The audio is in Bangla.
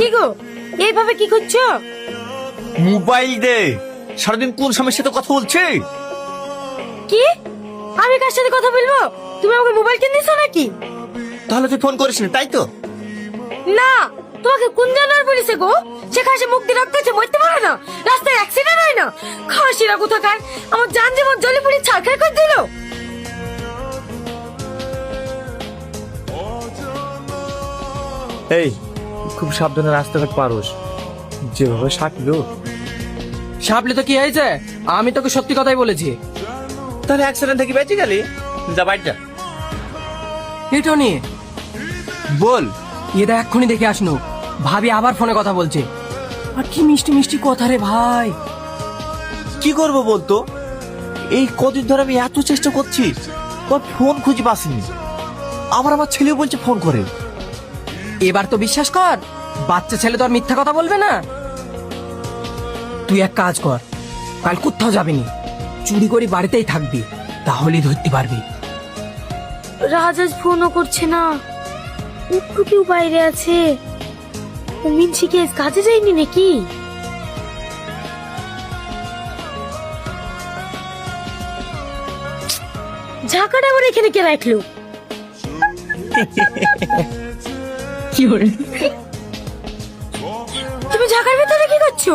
কি গো, এইভাবে কি করছো? মোবাইল দে। সারাদিন কোন স্বামীর সাথে কথা বলছে? কি? আমি কার সাথে কথা বলবো? তুমি আমাকে মোবাইল কিনে দিছো নাকি? তাহলে তুই ফোন করিস না, তাই তো? না, তোমাকে কোন জানার বলেছে গো? সে খাসে মুখ দিয়ে রক্ত আছে, মরতে পারে না, রাস্তায় অ্যাক্সিডেন্ট হয় না। খাসিরা কোথাকার আমার জান জীবন জলে পুড়ে ছারখার করে দিল। এই, খুব সাবধানে রাস্তাঘাট পারোস। যেভাবে সাপলো। সাপলে তো কি হয়েছে? আমি তোকে সত্যি কথাই বলেছি। তাহলে অ্যাক্সিডেন্ট থেকে বেঁচে গেলি? যা বাইর যা। এটা নিয়ে বল। এটা এক্ষুনি দেখে আসনু। ভাবি আবার ফোনে কথা বলছে। আর কি মিষ্টি মিষ্টি কথা রে ভাই। কি করবো বলতো? এই কদিন ধরে আমি এত চেষ্টা করছি, তোর ফোন খুঁজে পাসনি। আমার ছেলেও বলছে ফোন করে। এবার তো বিশ্বাস কর, বাচ্চা ছেলে তো আর মিথ্যা কথা বলবে না। তুই এক কাজ কর, কাল কোথাও যাবি নি, চুরি করে বাড়িতেই থাকবি, তাহলেই ধরতে পারবি। রাজ আজ ফোনও করছে না, একটু কেউ বাইরে আছে। ও মিনছি কি আজ কাজে যায়নি নাকি? ঝাঁকাটা আবার এখানে কে রাখলো? কি হরে, তুমি ঝাঁকার ভিতরে কি করছো?